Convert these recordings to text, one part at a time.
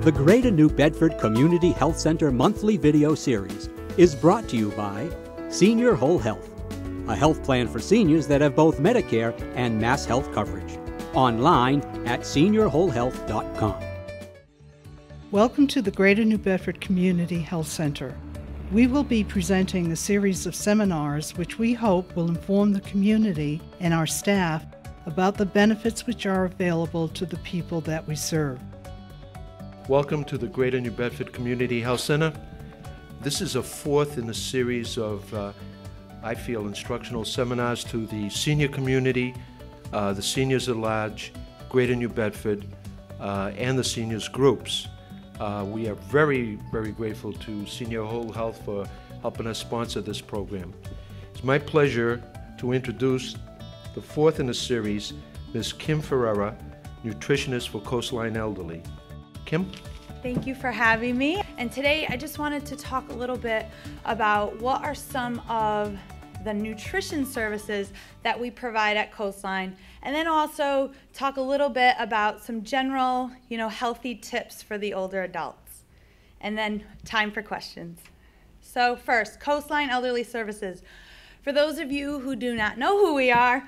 The Greater New Bedford Community Health Center monthly video series is brought to you by Senior Whole Health, a health plan for seniors that have both Medicare and Mass Health coverage. Online at seniorwholehealth.com. Welcome to the Greater New Bedford Community Health Center. We will be presenting a series of seminars which we hope will inform the community and our staff about the benefits which are available to the people that we serve. Welcome to the Greater New Bedford Community Health Center. This is a fourth in a series of, I feel, instructional seminars to the senior community, the seniors at large, Greater New Bedford, and the seniors groups. We are very, very grateful to Senior Whole Health for helping us sponsor this program. It's my pleasure to introduce the fourth in the series, Ms. Kim Ferreira, nutritionist for Coastline Elderly. Kim? Thank you for having me. And today I just wanted to talk a little bit about what are some of the nutrition services that we provide at Coastline, and then also talk a little bit about some general, healthy tips for the older adults. And then time for questions. So first, Coastline Elderly Services. For those of you who do not know who we are,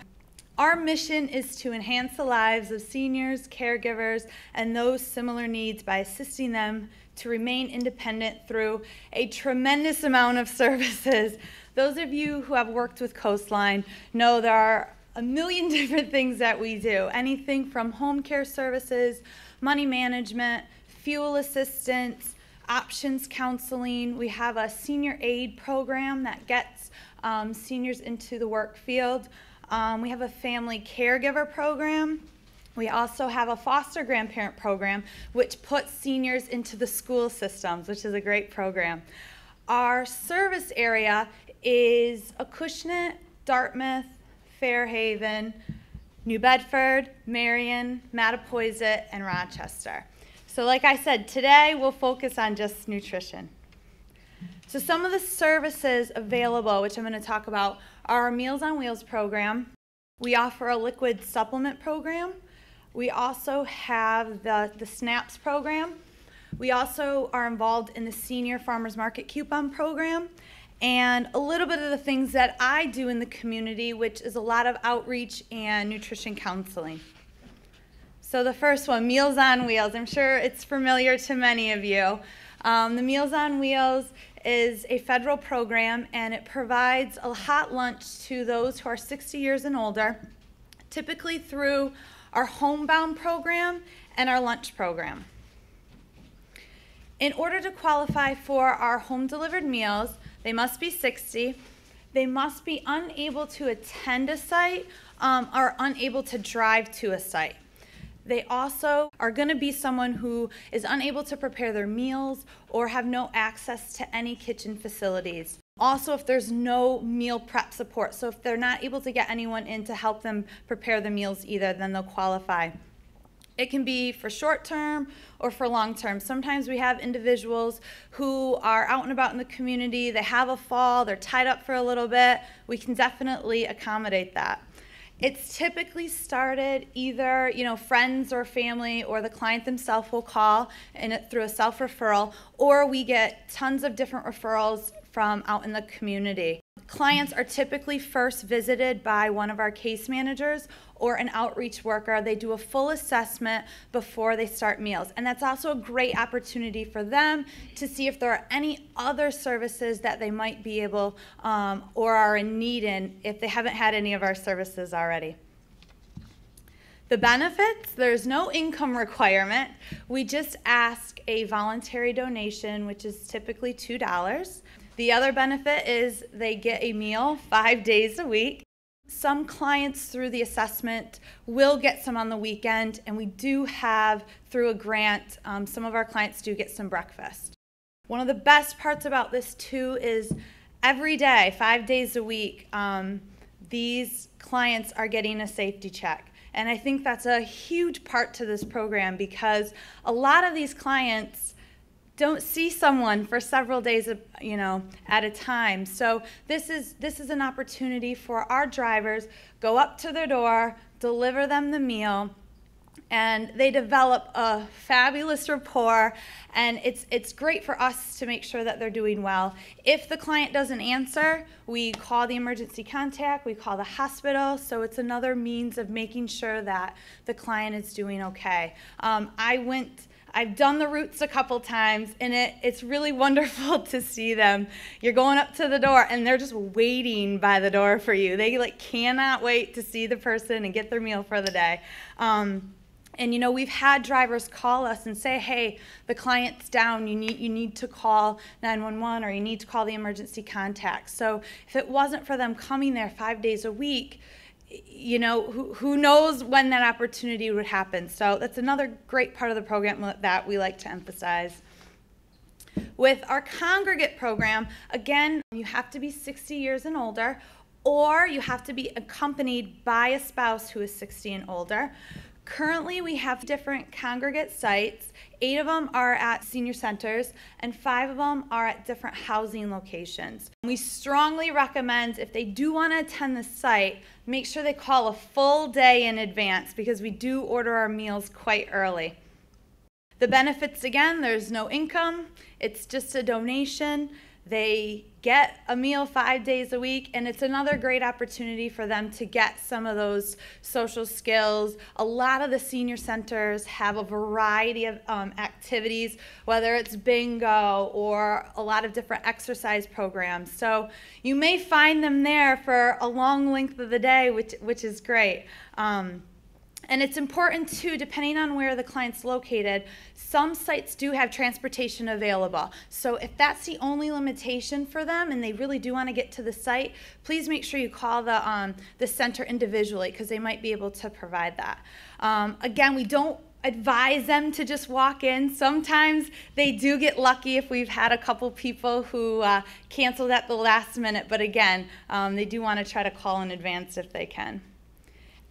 our mission is to enhance the lives of seniors, caregivers, and those similar needs by assisting them to remain independent through a tremendous amount of services. Those of you who have worked with Coastline know there are a million different things that we do. Anything from home care services, money management, fuel assistance, options counseling. We have a senior aid program that gets seniors into the work field. We have a family caregiver program. We also have a foster grandparent program, which puts seniors into the school systems, which is a great program. Our service area is Acushnet, Dartmouth, Fairhaven, New Bedford, Marion, Mattapoisett, and Rochester. So like I said, today we'll focus on just nutrition. So some of the services available, which I'm going to talk about, are our Meals on Wheels program. We offer a liquid supplement program. We also have the SNAPS program. We also are involved in the Senior Farmers Market Coupon program, and a little bit of the things that I do in the community, which is a lot of outreach and nutrition counseling. So the first one, Meals on Wheels. I'm sure it's familiar to many of you. The Meals on Wheels is a federal program, and it provides a hot lunch to those who are 60 years and older, typically through our homebound program and our lunch program. In order to qualify for our home delivered meals, they must be 60, they must be unable to attend a site or unable to drive to a site. They also are going to be someone who is unable to prepare their meals or have no access to any kitchen facilities. Also, if there's no meal prep support, so if they're not able to get anyone in to help them prepare the meals either, then they'll qualify. It can be for short term or for long term. Sometimes we have individuals who are out and about in the community, they have a fall, they're tied up for a little bit. We can definitely accommodate that. It's typically started either, friends or family or the client themselves will call through a self-referral, or we get tons of different referrals from out in the community. Clients are typically first visited by one of our case managers or an outreach worker. They do a full assessment before they start meals. And that's also a great opportunity for them to see if there are any other services that they might be able or are in need in if they haven't had any of our services already. The benefits, there's no income requirement. We just ask a voluntary donation, which is typically $2. The other benefit is they get a meal 5 days a week. Some clients through the assessment will get some on the weekend, and we do have, through a grant, some of our clients do get some breakfast. One of the best parts about this too is every day, 5 days a week, these clients are getting a safety check. And I think that's a huge part to this program because a lot of these clients don't see someone for several days, at a time. So this is an opportunity for our drivers, go up to their door, deliver them the meal, and they develop a fabulous rapport, and it's great for us to make sure that they're doing well. If the client doesn't answer, we call the emergency contact, we call the hospital, so it's another means of making sure that the client is doing okay. I've done the routes a couple times, and it's really wonderful to see them. You're going up to the door, and they're just waiting by the door for you. They cannot wait to see the person and get their meal for the day. And we've had drivers call us and say, hey, the client's down, you need to call 911, or you need to call the emergency contact. So if it wasn't for them coming there 5 days a week, who knows when that opportunity would happen. So that's another great part of the program that we like to emphasize. With our Congregate program, again, you have to be 60 years and older, or you have to be accompanied by a spouse who is 60 and older. Currently, we have different Congregate sites. 8 of them are at senior centers, and 5 of them are at different housing locations. We strongly recommend, if they do want to attend the site, make sure they call a full day in advance, because we do order our meals quite early. The benefits, again, there's no income. It's just a donation. They get a meal 5 days a week, and it's another great opportunity for them to get some of those social skills. A lot of the senior centers have a variety of activities, whether it's bingo or a lot of different exercise programs. So you may find them there for a long length of the day, which is great. And it's important too, depending on where the client's located, some sites do have transportation available. So if that's the only limitation for them and they really do want to get to the site, please make sure you call the center individually, because they might be able to provide that. Again, we don't advise them to just walk in. Sometimes they do get lucky if we've had a couple people who canceled at the last minute, but again, they do want to try to call in advance if they can.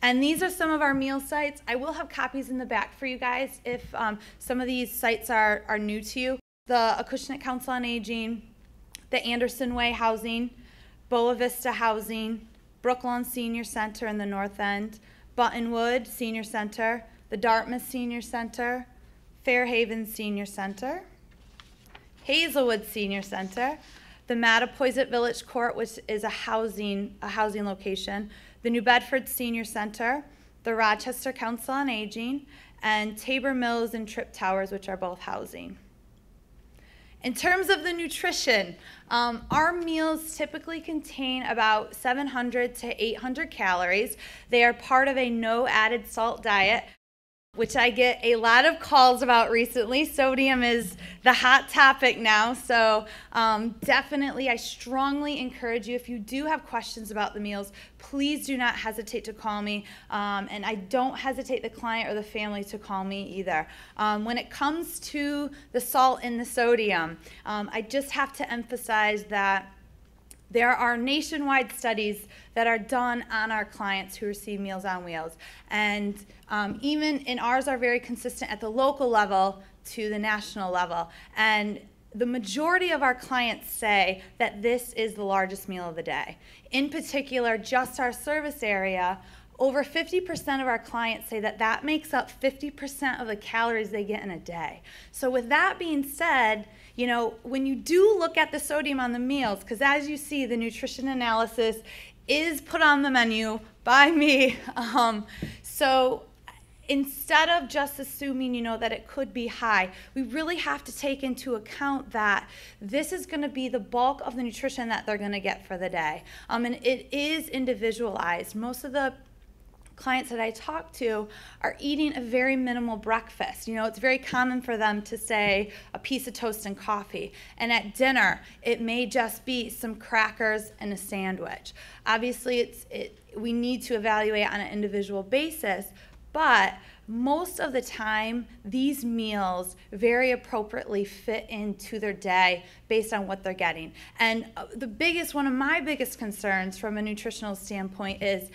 And these are some of our meal sites. I will have copies in the back for you guys if some of these sites are new to you. The Acushnet Council on Aging, the Anderson Way Housing, Boa Vista Housing, Brooklawn Senior Center in the North End, Buttonwood Senior Center, the Dartmouth Senior Center, Fairhaven Senior Center, Hazelwood Senior Center, the Mattapoisett Village Court, which is a housing location, the New Bedford Senior Center, the Rochester Council on Aging, and Tabor Mills and Tripp Towers, which are both housing. In terms of the nutrition, our meals typically contain about 700 to 800 calories. They are part of a no added salt diet, which I get a lot of calls about recently. Sodium is the hot topic now, so definitely I strongly encourage you, if you do have questions about the meals, please do not hesitate to call me, and I don't hesitate the client or the family to call me either. When it comes to the salt and the sodium, I just have to emphasize that there are nationwide studies that are done on our clients who receive Meals on Wheels. And ours are very consistent at the local level to the national level. And the majority of our clients say that this is the largest meal of the day. In particular, just our service area, over 50% of our clients say that that makes up 50% of the calories they get in a day. So with that being said, when you do look at the sodium on the meals, because as you see, the nutrition analysis is put on the menu by me. So instead of just assuming, that it could be high, we really have to take into account that this is going to be the bulk of the nutrition that they're going to get for the day. And it is individualized. Most of the clients that I talk to are eating a very minimal breakfast. It's very common for them to say a piece of toast and coffee. And at dinner, it may just be some crackers and a sandwich. Obviously, we need to evaluate on an individual basis, but most of the time, these meals very appropriately fit into their day based on what they're getting. And one of my biggest concerns from a nutritional standpoint is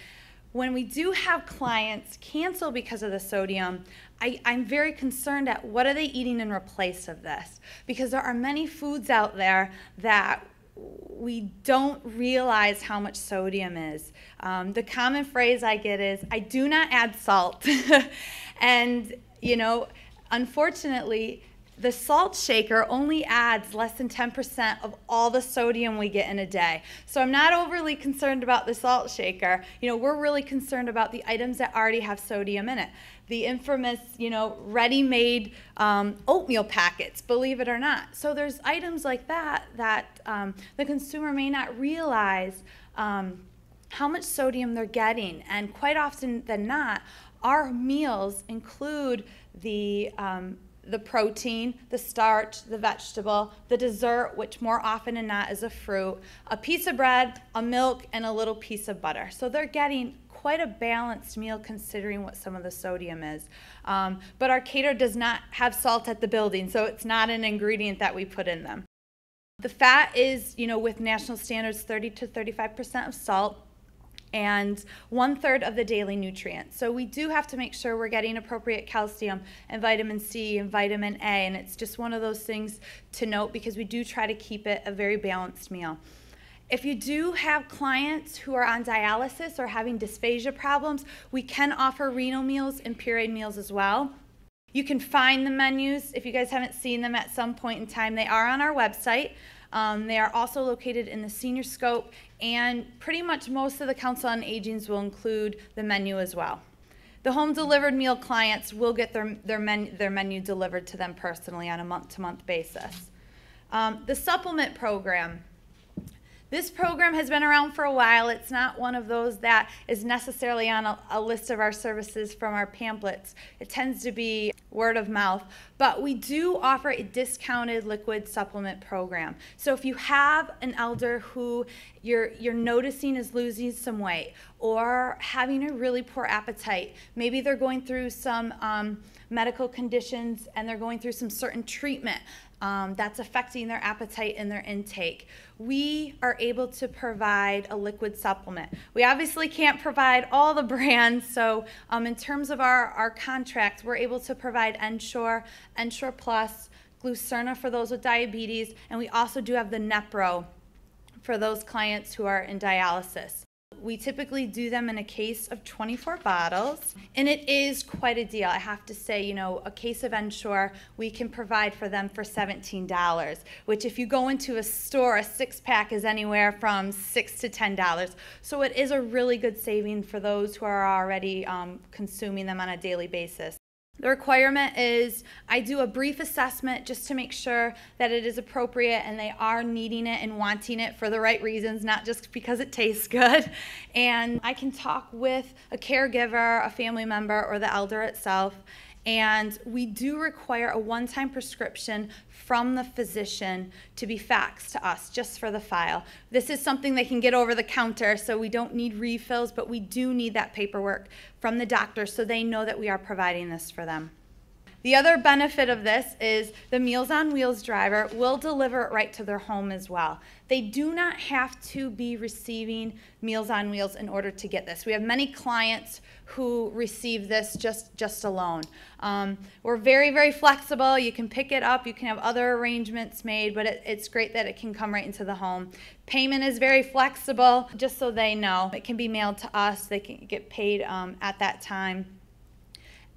when we do have clients cancel because of the sodium, I'm very concerned at what are they eating in replace of this? Because there are many foods out there that we don't realize how much sodium is. The common phrase I get is, I do not add salt. And, you know, unfortunately, the salt shaker only adds less than 10% of all the sodium we get in a day. So I'm not overly concerned about the salt shaker. You know, we're really concerned about the items that already have sodium in it. The infamous, you know, ready-made oatmeal packets, believe it or not. So there's items like that the consumer may not realize how much sodium they're getting. And quite often than not, our meals include the protein, the starch, the vegetable, the dessert, which more often than not is a fruit, a piece of bread, a milk, and a little piece of butter. So they're getting quite a balanced meal considering what some of the sodium is. But our caterer does not have salt at the building, so it's not an ingredient that we put in them. The fat is, you know, with national standards, 30 to 35% of salt, and 1/3 of the daily nutrients. So we do have to make sure we're getting appropriate calcium and vitamin C and vitamin A, and it's just one of those things to note because we do try to keep it a very balanced meal. If you do have clients who are on dialysis or having dysphagia problems, we can offer renal meals and pureed meals as well. You can find the menus, if you guys haven't seen them at some point in time, they are on our website. They are also located in the senior scope, and pretty much most of the Council on Aging's will include the menu as well. The home delivered meal clients will get their menu delivered to them personally on a month-to-month basis. The supplement program. This program has been around for a while. It's not one of those that is necessarily on a list of our services from our pamphlets. It tends to be word of mouth. But we do offer a discounted liquid supplement program. So if you have an elder who you're noticing is losing some weight or having a really poor appetite, maybe they're going through some medical conditions and they're going through some certain treatment that's affecting their appetite and their intake, we are able to provide a liquid supplement. We obviously can't provide all the brands, so in terms of our contracts, we're able to provide Ensure, Ensure Plus, Glucerna for those with diabetes, and we also do have the Nepro for those clients who are in dialysis. We typically do them in a case of 24 bottles, and it is quite a deal. I have to say, you know, a case of Ensure we can provide for them for $17, which if you go into a store, a 6-pack is anywhere from $6 to $10. So it is a really good saving for those who are already consuming them on a daily basis. The requirement is I do a brief assessment just to make sure that it is appropriate and they are needing it and wanting it for the right reasons, not just because it tastes good. And I can talk with a caregiver, a family member, or the elder itself. And we do require a one-time prescription from the physician to be faxed to us just for the file. This is something they can get over the counter, so we don't need refills, but we do need that paperwork from the doctor so they know that we are providing this for them. The other benefit of this is the Meals on Wheels driver will deliver it right to their home as well. They do not have to be receiving Meals on Wheels in order to get this. We have many clients who receive this just alone. We're very, very flexible. You can pick it up. You can have other arrangements made, but it's great that it can come right into the home. Payment is very flexible, just so they know. It can be mailed to us. They can get paid at that time.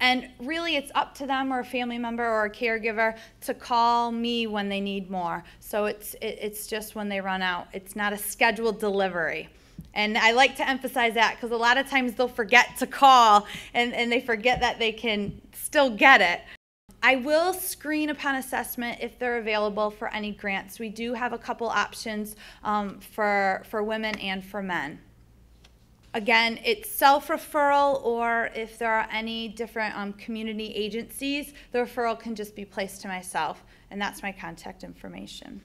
And really, it's up to them or a family member or a caregiver to call me when they need more. So it's just when they run out. It's not a scheduled delivery. And I like to emphasize that because a lot of times they'll forget to call and they forget that they can still get it. I will screen upon assessment if they're available for any grants. We do have a couple options for women and for men. Again, it's self-referral, or if there are any different community agencies, the referral can just be placed to myself, and that's my contact information.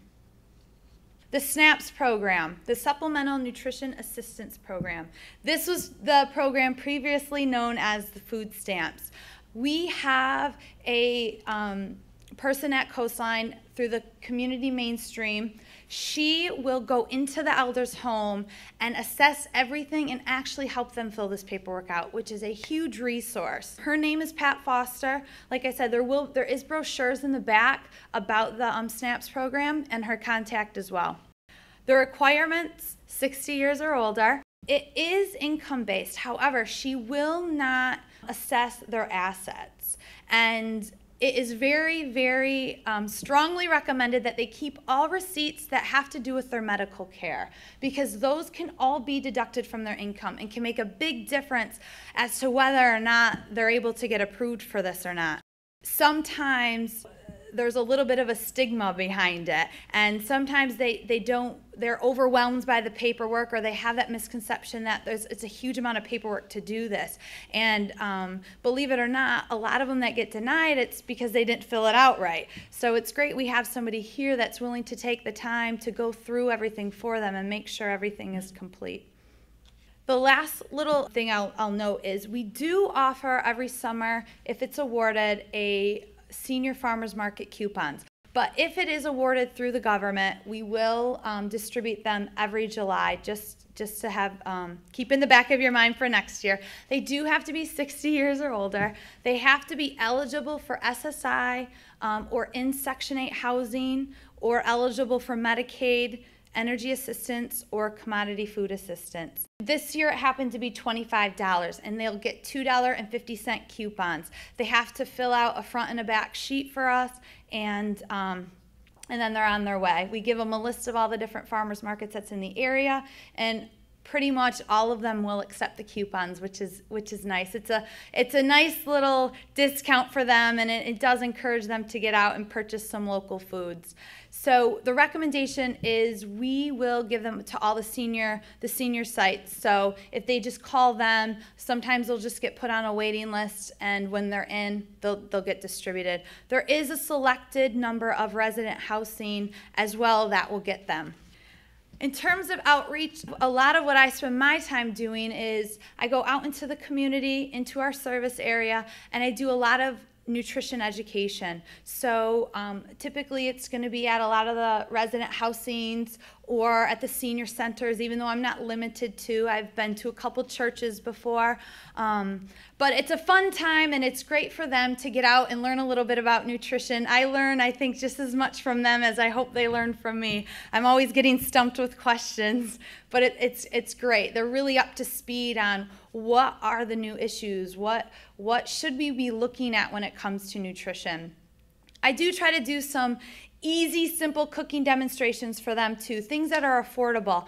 The SNAPS program, the Supplemental Nutrition Assistance Program. This was the program previously known as the food stamps. We have a person at Coastline through the community mainstream. She will go into the elder's home and assess everything and actually help them fill this paperwork out, which is a huge resource. Her name is Pat Foster. Like I said, there is brochures in the back about the SNAPS program and her contact as well. The requirements, 60 years or older. It is income-based. However, she will not assess their assets. And it is very, very strongly recommended that they keep all receipts that have to do with their medical care, because those can all be deducted from their income and can make a big difference as to whether or not they're able to get approved for this or not. Sometimes there's a little bit of a stigma behind it, and sometimes they're overwhelmed by the paperwork, or they have that misconception that it's a huge amount of paperwork to do this. And believe it or not, a lot of them that get denied, it's because they didn't fill it out right. So it's great we have somebody here that's willing to take the time to go through everything for them and make sure everything is complete. The last little thing I'll note is we do offer every summer, if it's awarded, a senior farmers market coupons. But if it is awarded through the government, we will distribute them every July, just to have, keep in the back of your mind for next year. They do have to be 60 years or older. They have to be eligible for SSI or in Section 8 housing, or eligible for Medicaid, energy assistance, or commodity food assistance. This year it happened to be $25, and they'll get $2.50 coupons. They have to fill out a front and a back sheet for us, and then they're on their way. We give them a list of all the different farmers markets that's in the area, and pretty much all of them will accept the coupons, which is nice. It's a nice little discount for them, and it does encourage them to get out and purchase some local foods. So the recommendation is we will give them to all the senior sites. So if they just call them, sometimes they'll just get put on a waiting list, and when they're in, they'll get distributed. There is a selected number of resident housing as well that will get them. In terms of outreach, a lot of what I spend my time doing is I go out into the community, into our service area, and I do a lot of nutrition education. So typically it's going to be at a lot of the resident housings or at the senior centers, even though I'm not limited to. I've been to a couple churches before. But it's a fun time, and it's great for them to get out and learn a little bit about nutrition. I learn, I think, just as much from them as I hope they learn from me. I'm always getting stumped with questions, but it's great. They're really up to speed on what are the new issues, what should we be looking at when it comes to nutrition. I do try to do some easy, simple cooking demonstrations for them too, things that are affordable,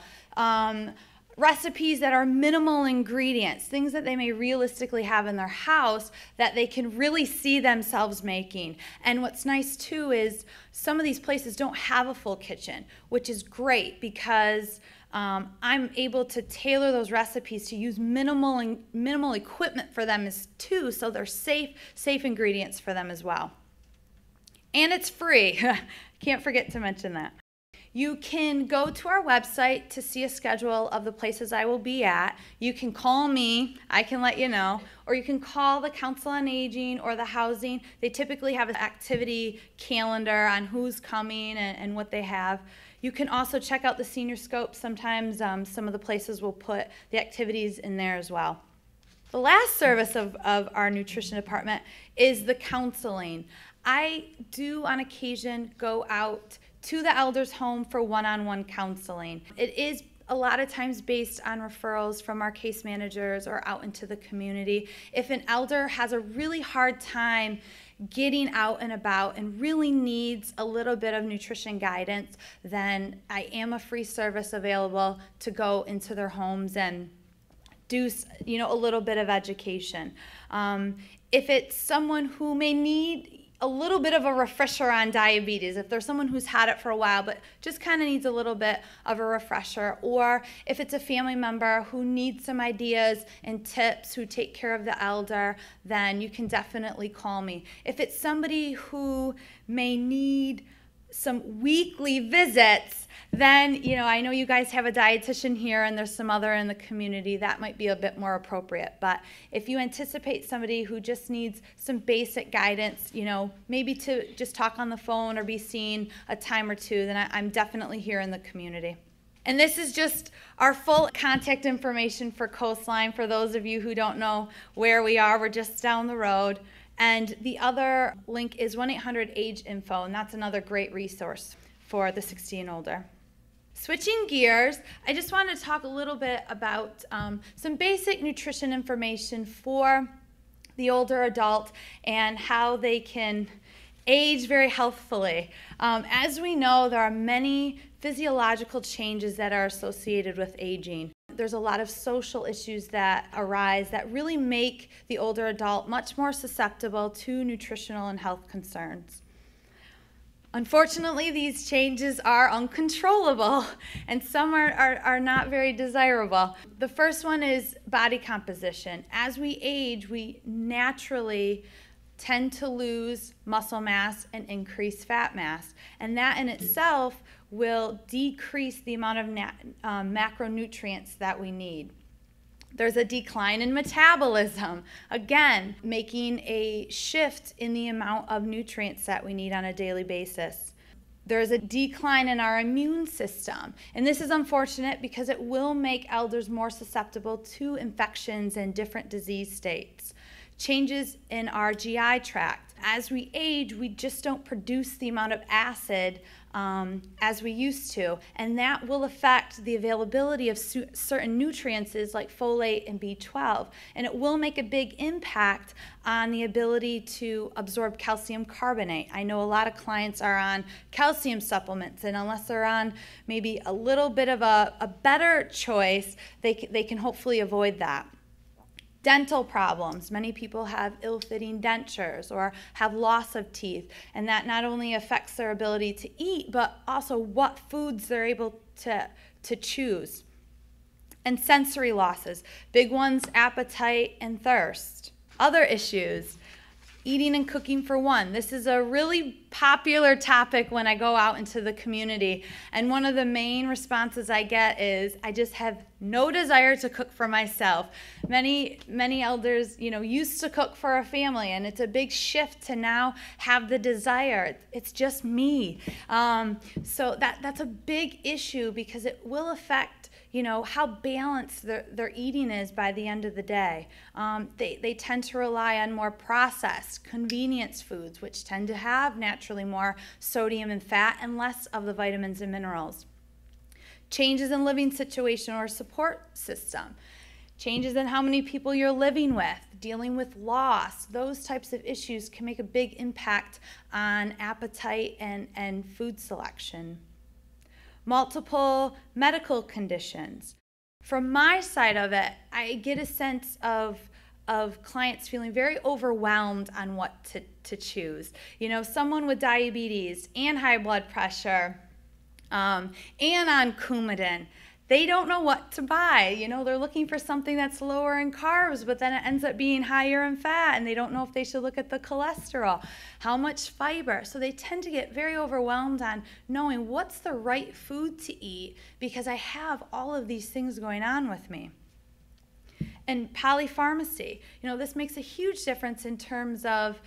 recipes that are minimal ingredients, things that they may realistically have in their house that they can really see themselves making. And what's nice too is some of these places don't have a full kitchen, which is great because I'm able to tailor those recipes to use minimal equipment for them too, so they're safe ingredients for them as well. And it's free. Can't forget to mention that. You can go to our website to see a schedule of the places I will be at. You can call me, I can let you know, or you can call the Council on Aging or the Housing. They typically have an activity calendar on who's coming and what they have. You can also check out the Senior Scope. Sometimes some of the places will put the activities in there as well. The last service of our nutrition department is the counseling. I do on occasion go out to the elder's home for one-on-one counseling. It is a lot of times based on referrals from our case managers or out into the community. If an elder has a really hard time getting out and about and really needs a little bit of nutrition guidance, then I am a free service available to go into their homes and do a little bit of education. If it's someone who may need a little bit of a refresher on diabetes, if there's someone who's had it for a while but just kind of needs a little bit of a refresher, or if it's a family member who needs some ideas and tips who take care of the elder, then you can definitely call me. If it's somebody who may need some weekly visits, then, I know you guys have a dietitian here and there's some other in the community that might be a bit more appropriate. But if you anticipate somebody who just needs some basic guidance, maybe to just talk on the phone or be seen a time or two, then I'm definitely here in the community. And this is just our full contact information for Coastline. For those of you who don't know where we are, we're just down the road. And the other link is 1-800-AGE-INFO, and that's another great resource for the 60 and older. Switching gears, I just want to talk a little bit about some basic nutrition information for the older adult and how they can age very healthfully. As we know, there are many physiological changes that are associated with aging. There's a lot of social issues that arise that really make the older adult much more susceptible to nutritional and health concerns. Unfortunately, these changes are uncontrollable, and some are not very desirable. The first one is body composition. As we age, we naturally tend to lose muscle mass and increase fat mass, and that in itself will decrease the amount of macronutrients that we need. There's a decline in metabolism, again, making a shift in the amount of nutrients that we need on a daily basis. There's a decline in our immune system, and this is unfortunate because it will make elders more susceptible to infections and different disease states. Changes in our GI tract. As we age, we just don't produce the amount of acid as we used to, and that will affect the availability of certain nutrients like folate and B12, and it will make a big impact on the ability to absorb calcium carbonate. I know a lot of clients are on calcium supplements, and unless they're on maybe a little bit of a better choice, they can hopefully avoid that. Dental problems. Many people have ill-fitting dentures or have loss of teeth, and that not only affects their ability to eat, but also what foods they're able to choose. And sensory losses. Big ones, appetite and thirst. Other issues. Eating and cooking for one. This is a really popular topic when I go out into the community, and one of the main responses I get is, I just have no desire to cook for myself. Many elders, used to cook for a family, and it's a big shift to now have the desire. It's just me. So that's a big issue because it will affect how balanced their eating is by the end of the day. They tend to rely on more processed, convenience foods, which tend to have naturally more sodium and fat and less of the vitamins and minerals. Changes in living situation or support system. Changes in how many people you're living with, dealing with loss. Those types of issues can make a big impact on appetite and food selection. Multiple medical conditions. From my side of it, I get a sense of clients feeling very overwhelmed on what to choose. Someone with diabetes and high blood pressure and on Coumadin, they don't know what to buy. They're looking for something that's lower in carbs, but then it ends up being higher in fat, and they don't know if they should look at the cholesterol, how much fiber. So they tend to get very overwhelmed on knowing what's the right food to eat because I have all of these things going on with me. And polypharmacy, this makes a huge difference in terms of,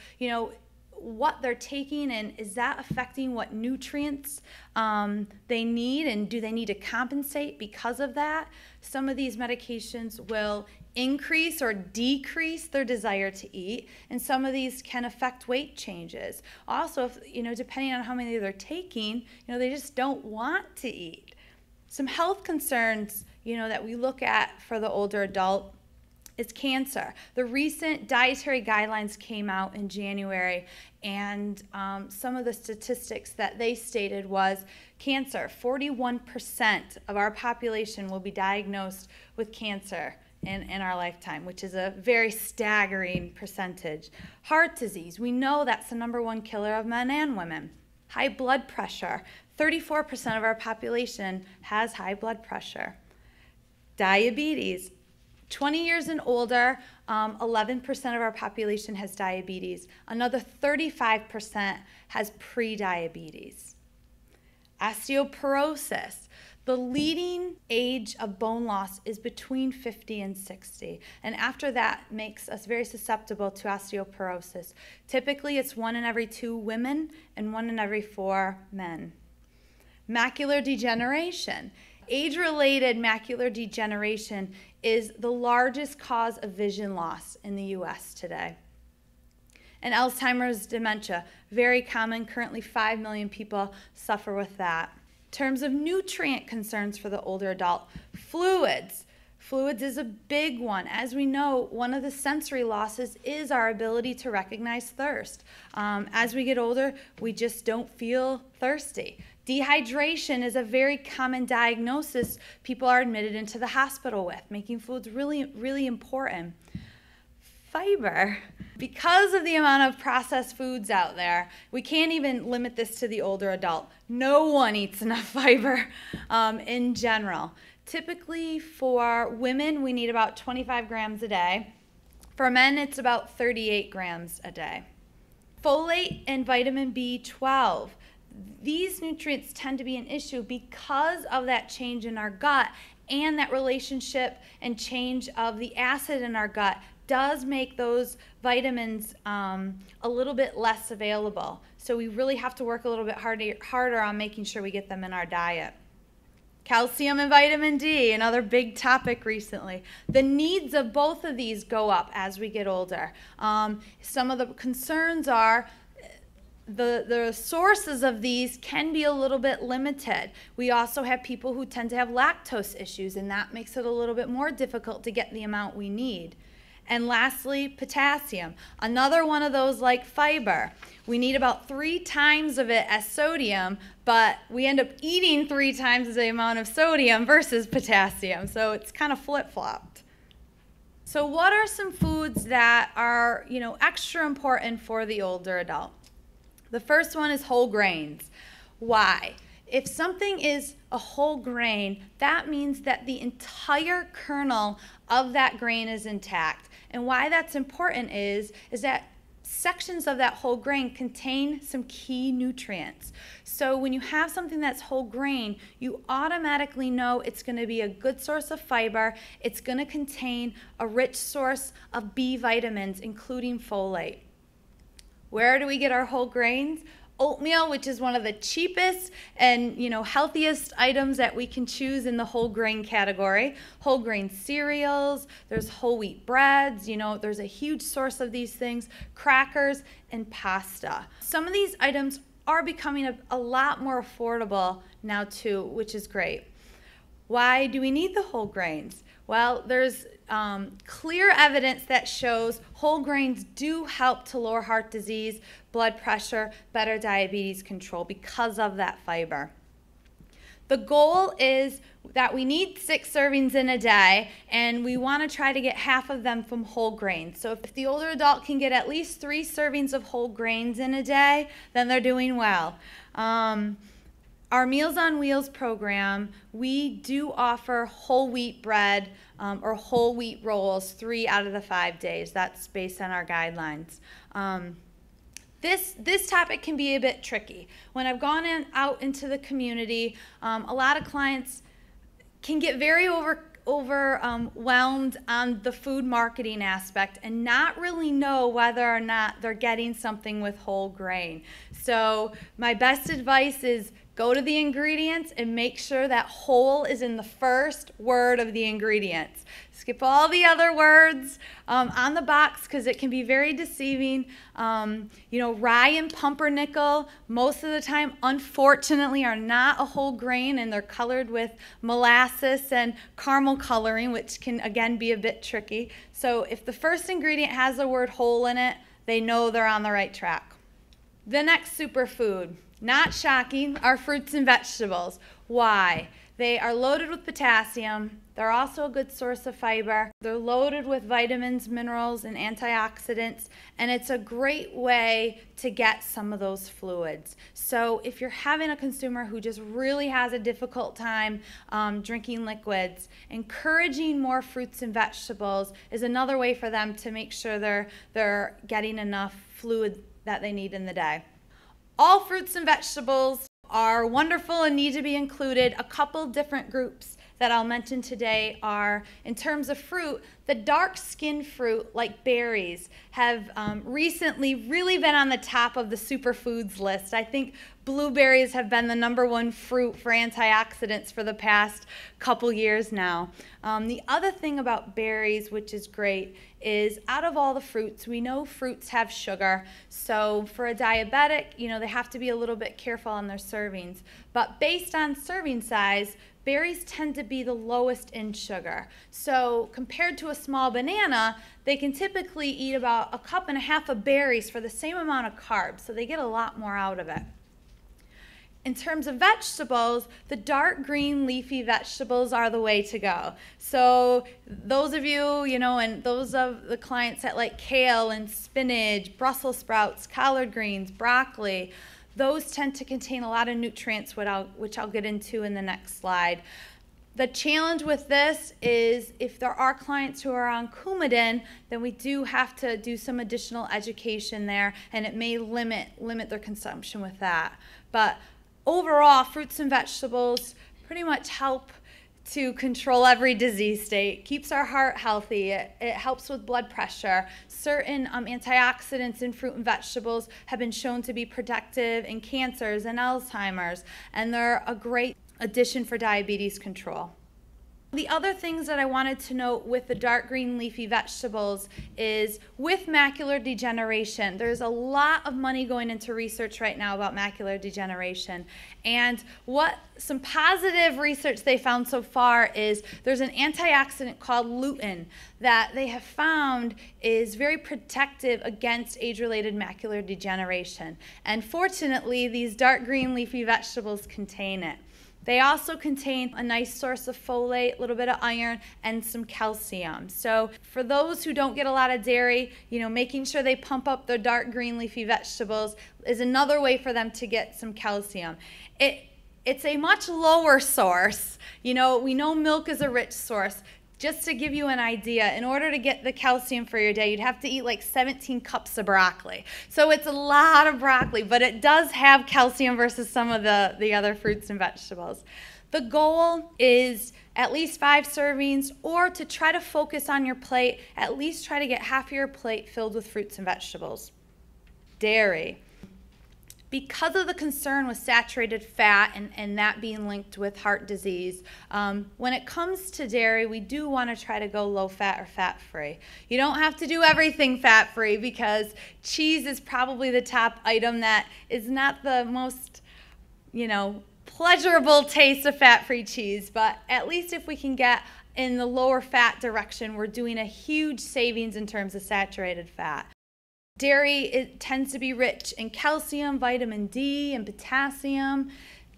what they're taking, and is that affecting what nutrients they need, and do they need to compensate because of that? Some of these medications will increase or decrease their desire to eat, and some of these can affect weight changes. Also, depending on how many they're taking, they just don't want to eat. Some health concerns, that we look at for the older adult is cancer. The recent dietary guidelines came out in January, and some of the statistics that they stated was cancer. 41% of our population will be diagnosed with cancer in our lifetime, which is a very staggering percentage. Heart disease, we know that's the #1 killer of men and women. High blood pressure, 34% of our population has high blood pressure. Diabetes, 20 years and older, 11% of our population has diabetes. Another 35% has pre-diabetes. Osteoporosis. The leading age of bone loss is between 50 and 60, and after that makes us very susceptible to osteoporosis. Typically, it's 1 in every 2 women and 1 in every 4 men. Macular degeneration. Age-related macular degeneration is the largest cause of vision loss in the U.S. today. And Alzheimer's dementia, very common. Currently 5 million people suffer with that. In terms of nutrient concerns for the older adult, fluids. Fluids is a big one. As we know, one of the sensory losses is our ability to recognize thirst. As we get older, we just don't feel thirsty. Dehydration is a very common diagnosis people are admitted into the hospital with, making fluids really, really important. Fiber. Because of the amount of processed foods out there, we can't even limit this to the older adult. No one eats enough fiber in general. Typically for women, we need about 25 grams a day. For men, it's about 38 grams a day. Folate and vitamin B12. These nutrients tend to be an issue because of that change in our gut, and that relationship and change of the acid in our gut does make those vitamins a little bit less available. So we really have to work a little bit harder on making sure we get them in our diet. Calcium and vitamin D, another big topic recently. The needs of both of these go up as we get older. Some of the concerns are the sources of these can be a little bit limited. We also have people who tend to have lactose issues, and that makes it a little bit more difficult to get the amount we need. And lastly, potassium. Another one of those like fiber. We need about 3 times of it as sodium, but we end up eating 3 times the amount of sodium versus potassium. So it's kind of flip-flopped. So what are some foods that are, extra important for the older adult? The first one is whole grains. Why? If something is a whole grain, that means that the entire kernel of that grain is intact. And why that's important is that sections of that whole grain contain some key nutrients. So when you have something that's whole grain, you automatically know it's going to be a good source of fiber. It's going to contain a rich source of B vitamins, including folate. Where do we get our whole grains? Oatmeal, which is one of the cheapest and healthiest items that we can choose in the whole grain category. Whole grain cereals, there's whole wheat breads, there's a huge source of these things, crackers and pasta. Some of these items are becoming a lot more affordable now too, which is great. Why do we need the whole grains? Well, there's clear evidence that shows whole grains do help to lower heart disease, blood pressure, better diabetes control because of that fiber. The goal is that we need 6 servings in a day, and we want to try to get half of them from whole grains. So if the older adult can get at least 3 servings of whole grains in a day, then they're doing well. Our Meals on Wheels program, we do offer whole wheat bread or whole wheat rolls 3 out of the 5 days. That's based on our guidelines. This topic can be a bit tricky. When I've gone out into the community, a lot of clients can get very overwhelmed on the food marketing aspect and not really know whether or not they're getting something with whole grain. So my best advice is go to the ingredients and make sure that whole is in the first word of the ingredients. Skip all the other words on the box because it can be very deceiving. Rye and pumpernickel most of the time, unfortunately, are not a whole grain, and they're colored with molasses and caramel coloring, which can, again, be a bit tricky. So if the first ingredient has the word whole in it, they know they're on the right track. The next superfood, not shocking, are fruits and vegetables. Why? They are loaded with potassium. They're also a good source of fiber. They're loaded with vitamins, minerals, and antioxidants, and it's a great way to get some of those fluids. So if you're having a consumer who just really has a difficult time drinking liquids, encouraging more fruits and vegetables is another way for them to make sure they're getting enough fluid that they need in the day. All fruits and vegetables are wonderful and need to be included. A couple different groups that I'll mention today are, in terms of fruit, The dark skinned fruit, like berries, have recently really been on the top of the superfoods list. I think blueberries have been the #1 fruit for antioxidants for the past couple years now. The other thing about berries, which is great, is out of all the fruits, we know fruits have sugar. So for a diabetic, they have to be a little bit careful on their servings. But based on serving size, berries tend to be the lowest in sugar. So compared to a small banana, they can typically eat about 1.5 cups of berries for the same amount of carbs. So they get a lot more out of it. In terms of vegetables, the dark green leafy vegetables are the way to go. So those of you, and those of the clients that like kale and spinach, Brussels sprouts, collard greens, broccoli, those tend to contain a lot of nutrients, which I'll get into in the next slide. The challenge with this is if there are clients who are on Coumadin, then we do have to do some additional education there, and it may limit their consumption with that. But overall, fruits and vegetables pretty much help to control every disease state, keeps our heart healthy, it helps with blood pressure. Certain antioxidants in fruit and vegetables have been shown to be protective in cancers and Alzheimer's, and they're a great addition for diabetes control. The other things that I wanted to note with the dark green leafy vegetables is with macular degeneration, there's a lot of money going into research right now about macular degeneration. And what some positive research they found so far is there's an antioxidant called lutein that they have found is very protective against age-related macular degeneration. And fortunately, these dark green leafy vegetables contain it. They also contain a nice source of folate, a little bit of iron, and some calcium. So for those who don't get a lot of dairy, making sure they pump up their dark green leafy vegetables is another way for them to get some calcium. It's a much lower source. We know milk is a rich source. Just to give you an idea, in order to get the calcium for your day, you'd have to eat like 17 cups of broccoli. So it's a lot of broccoli, but it does have calcium versus some of the other fruits and vegetables. The goal is at least 5 servings, or to try to focus on your plate, at least try to get half of your plate filled with fruits and vegetables. Dairy. Because of the concern with saturated fat and that being linked with heart disease, when it comes to dairy, we do want to try to go low fat or fat-free. You don't have to do everything fat-free because cheese is probably the top item that is not the most, pleasurable taste of fat-free cheese, but at least if we can get in the lower fat direction, we're doing a huge savings in terms of saturated fat. Dairy, it tends to be rich in calcium, vitamin D, and potassium.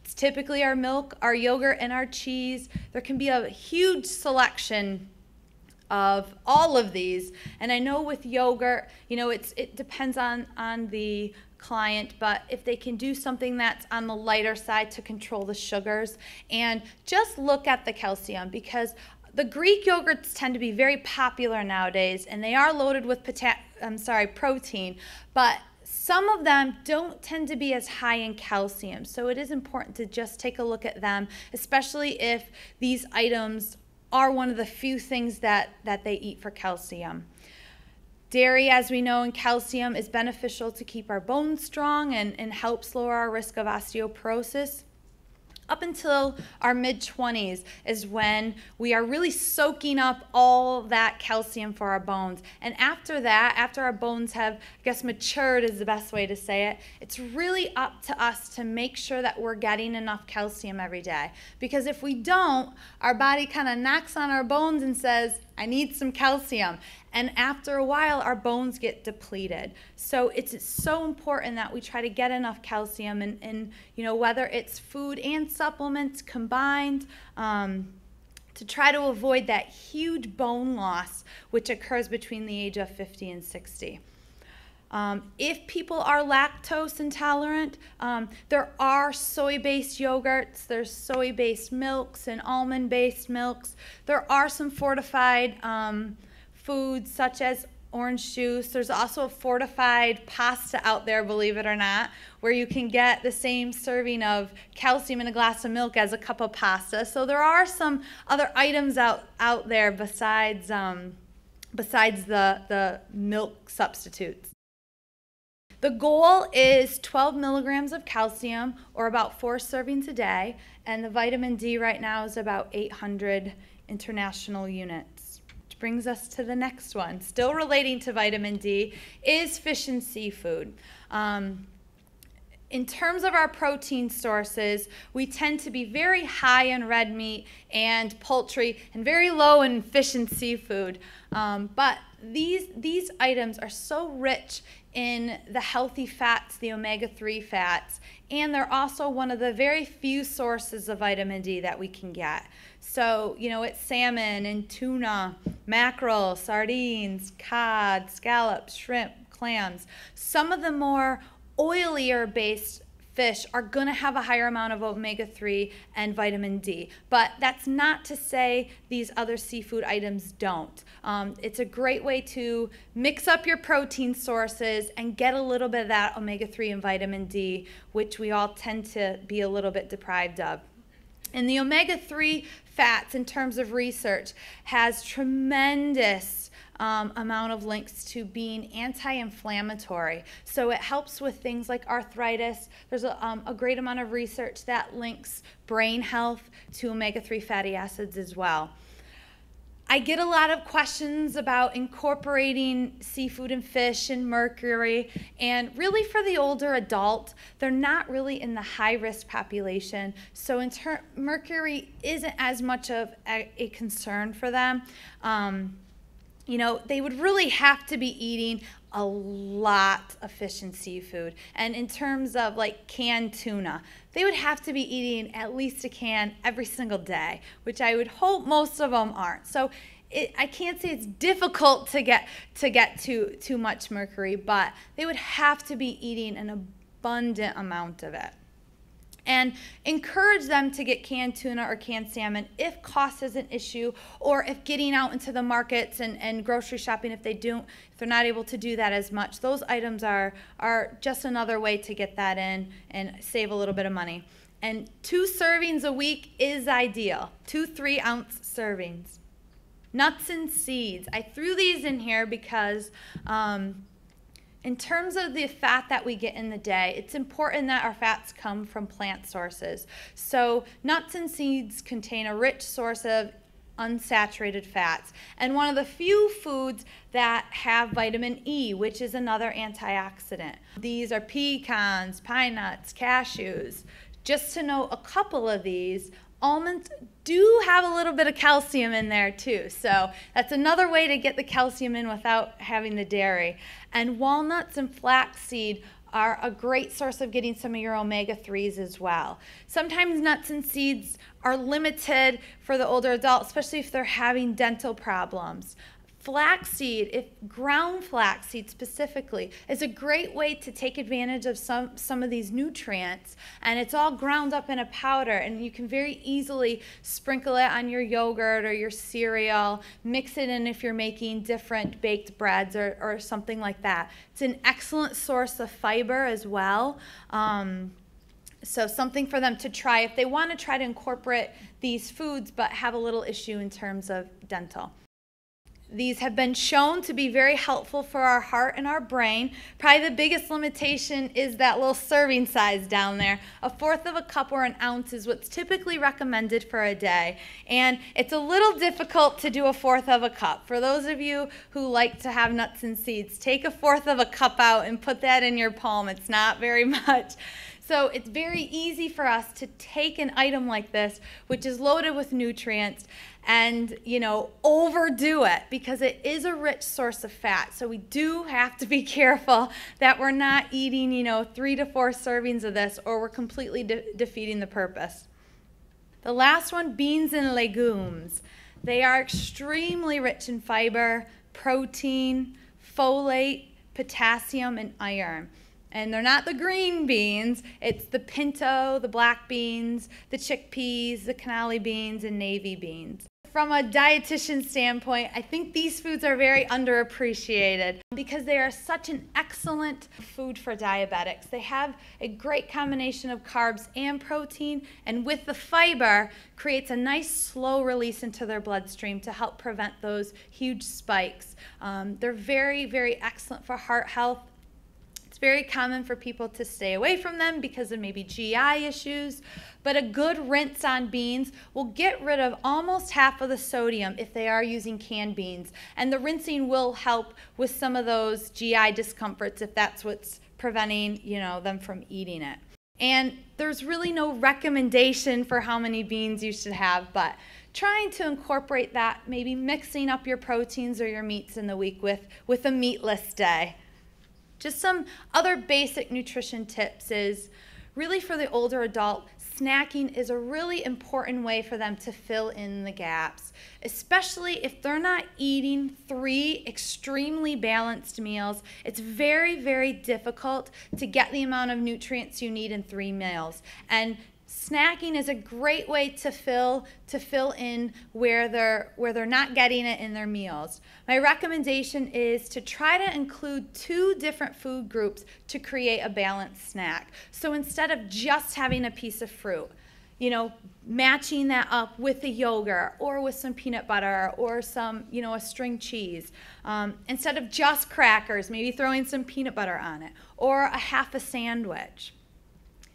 It's typically our milk, our yogurt, and our cheese. There can be a huge selection of all of these. And I know with yogurt, it depends on the client, but if they can do something that's on the lighter side to control the sugars, and just look at the calcium, because the Greek yogurts tend to be very popular nowadays, and they are loaded with protein, but some of them don't tend to be as high in calcium. So it is important to just take a look at them, especially if these items are one of the few things that they eat for calcium. Dairy, as we know, and calcium is beneficial to keep our bones strong and helps lower our risk of osteoporosis. Up until our mid-20s is when we are really soaking up all that calcium for our bones. And after that, after our bones have, matured is the best way to say it, it's really up to us to make sure that we're getting enough calcium every day. Because if we don't, our body kind of knocks on our bones and says, I need some calcium. And after a while, our bones get depleted. So it's so important that we try to get enough calcium, and whether it's food and supplements combined, to try to avoid that huge bone loss which occurs between the age of 50 and 60. If people are lactose intolerant, there are soy-based yogurts, there's soy-based milks and almond-based milks. There are some fortified foods such as orange juice. There's also a fortified pasta out there, believe it or not, where you can get the same serving of calcium in a glass of milk as a cup of pasta. So there are some other items out there besides besides the milk substitutes. The goal is 12 milligrams of calcium, or about 4 servings a day, and the vitamin D right now is about 800 international units. Which brings us to the next one, still relating to vitamin D, is fish and seafood. In terms of our protein sources, we tend to be very high in red meat and poultry and very low in fish and seafood. But these items are so rich in the healthy fats, the omega-3 fats, and they're also one of the very few sources of vitamin D that we can get. So, it's salmon and tuna, mackerel, sardines, cod, scallops, shrimp, clams. Some of the more oilier based fish are going to have a higher amount of omega-3 and vitamin D, but that's not to say these other seafood items don't. It's a great way to mix up your protein sources and get a little bit of that omega-3 and vitamin D, which we all tend to be a little bit deprived of. And the omega-3 fats, in terms of research, has tremendous amount of links to being anti-inflammatory. So it helps with things like arthritis. There's a great amount of research that links brain health to omega-3 fatty acids as well. I get a lot of questions about incorporating seafood and fish and mercury, and really for the older adult, they're not really in the high-risk population, so mercury isn't as much of a concern for them. They would really have to be eating a lot of fish and seafood. And in terms of like canned tuna, they would have to be eating at least a can every single day, which I would hope most of them aren't. So I can't say it's difficult to get too much mercury, but they would have to be eating an abundant amount of it. And encourage them to get canned tuna or canned salmon if cost is an issue, or if getting out into the markets and grocery shopping, if they're not able to do that as much. Those items are just another way to get that in and save a little bit of money. And 2 servings a week is ideal, 2 3-ounce servings. Nuts and seeds. I threw these in here because in terms of the fat that we get in the day, it's important that our fats come from plant sources. So nuts and seeds contain a rich source of unsaturated fats, and one of the few foods that have vitamin E, which is another antioxidant. These are pecans, pine nuts, cashews. Just to know a couple of these, almonds do have a little bit of calcium in there too, so that's another way to get the calcium in without having the dairy. And walnuts and flaxseed are a great source of getting some of your omega-3s as well. Sometimes nuts and seeds are limited for the older adult, especially if they're having dental problems. Flaxseed, ground flaxseed specifically, is a great way to take advantage of some of these nutrients, and it's all ground up in a powder, and you can very easily sprinkle it on your yogurt or your cereal, mix it in if you're making different baked breads or something like that. It's an excellent source of fiber as well. So something for them to try if they want to try to incorporate these foods but have a little issue in terms of dental. These have been shown to be very helpful for our heart and our brain. Probably the biggest limitation is that little serving size down there. 1/4 of a cup or an ounce is what's typically recommended for a day. And it's a little difficult to do 1/4 of a cup. For those of you who like to have nuts and seeds, take 1/4 of a cup out and put that in your palm. It's not very much. So it's very easy for us to take an item like this, which is loaded with nutrients, and overdo it, because it is a rich source of fat. So we do have to be careful that we're not eating 3 to 4 servings of this, or we're completely defeating the purpose. The last one, beans and legumes. They are extremely rich in fiber, protein, folate, potassium, and iron. And they're not the green beans, it's the pinto, the black beans, the chickpeas, the cannoli beans, and navy beans. from a dietitian standpoint, I think these foods are very underappreciated because they are such an excellent food for diabetics. They have a great combination of carbs and protein, and with the fiber, creates a nice slow release into their bloodstream to help prevent those huge spikes. They're very, very excellent for heart health. It's very common for people to stay away from them because of maybe GI issues, but a good rinse on beans will get rid of almost half of the sodium if they are using canned beans. And the rinsing will help with some of those GI discomforts if that's what's preventing, them from eating it. And there's really no recommendation for how many beans you should have, but trying to incorporate that, maybe mixing up your proteins or your meats in the week with a meatless day. Just some other basic nutrition tips is really for the older adult, snacking is a really important way for them to fill in the gaps, especially if they're not eating 3 extremely balanced meals. It's very, very difficult to get the amount of nutrients you need in 3 meals. And snacking is a great way to fill in where they're not getting it in their meals. My recommendation is to try to include 2 different food groups to create a balanced snack. So instead of just having a piece of fruit, matching that up with a yogurt or with some peanut butter or some, a string cheese. Instead of just crackers, maybe throwing some peanut butter on it or a half a sandwich.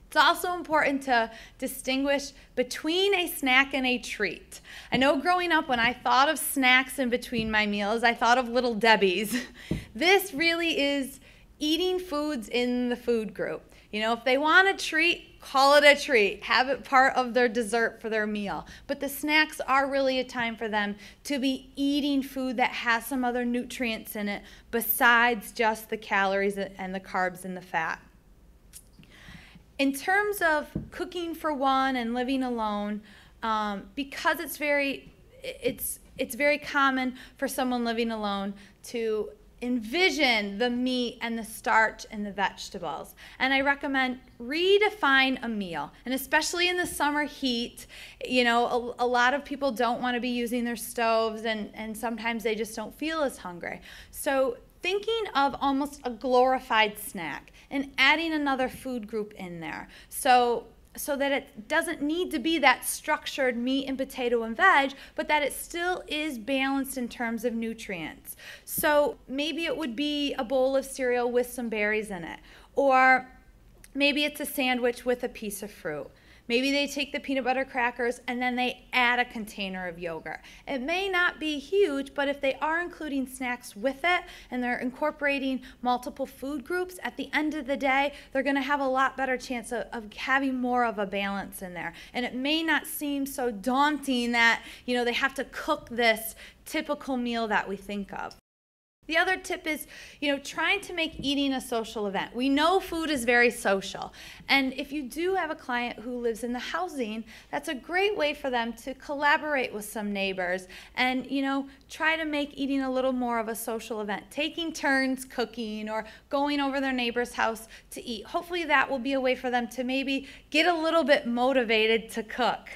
It's also important to distinguish between a snack and a treat. I know growing up when I thought of snacks in between my meals, I thought of Little Debbie's. This really is eating foods in the food group. If they want a treat, call it a treat. Have it part of their dessert for their meal. But the snacks are really a time for them to be eating food that has some other nutrients in it besides just the calories and the carbs and the fat. In terms of cooking for one and living alone, because it's very common for someone living alone to envision the meat and the starch and the vegetables. And I recommend redefine a meal. And especially in the summer heat, a lot of people don't want to be using their stoves and sometimes they just don't feel as hungry. So thinking of almost a glorified snack and adding another food group in there so that it doesn't need to be that structured meat and potato and veg, but that it still is balanced in terms of nutrients. So maybe it would be a bowl of cereal with some berries in it, or maybe it's a sandwich with a piece of fruit. Maybe they take the peanut butter crackers and then they add a container of yogurt. It may not be huge, but if they are including snacks with it and they're incorporating multiple food groups, at the end of the day, they're going to have a lot better chance of having more of a balance in there. And it may not seem so daunting that, they have to cook this typical meal that we think of. The other tip is, trying to make eating a social event. We know food is very social. And if you do have a client who lives in the housing, that's a great way for them to collaborate with some neighbors and, try to make eating a little more of a social event. Taking turns cooking or going over their neighbor's house to eat. Hopefully that will be a way for them to maybe get a little bit motivated to cook.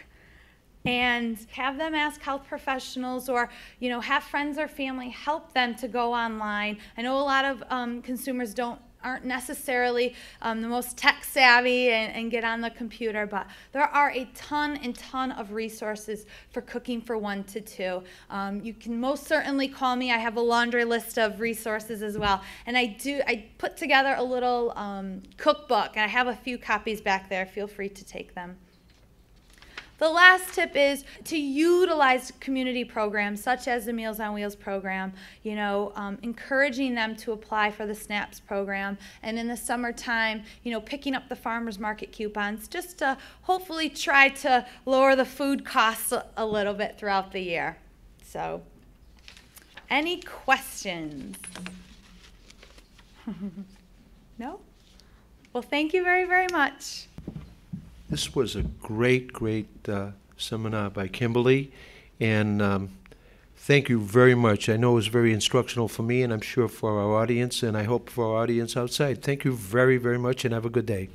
And have them ask health professionals or, have friends or family help them to go online. I know a lot of consumers aren't necessarily the most tech savvy and get on the computer, but there are a ton of resources for cooking for 1 to 2. You can most certainly call me. I have a laundry list of resources as well. And I put together a little cookbook, and I have a few copies back there. Feel free to take them. The last tip is to utilize community programs such as the Meals on Wheels program, encouraging them to apply for the SNAPS program, and in the summertime, picking up the farmers market coupons just to hopefully try to lower the food costs a little bit throughout the year. So, any questions? No? Well, thank you very, very much. This was a great seminar by Kimberly, and thank you very much. I know it was very instructional for me, and I'm sure for our audience, and I hope for our audience outside. Thank you very, very much, and have a good day.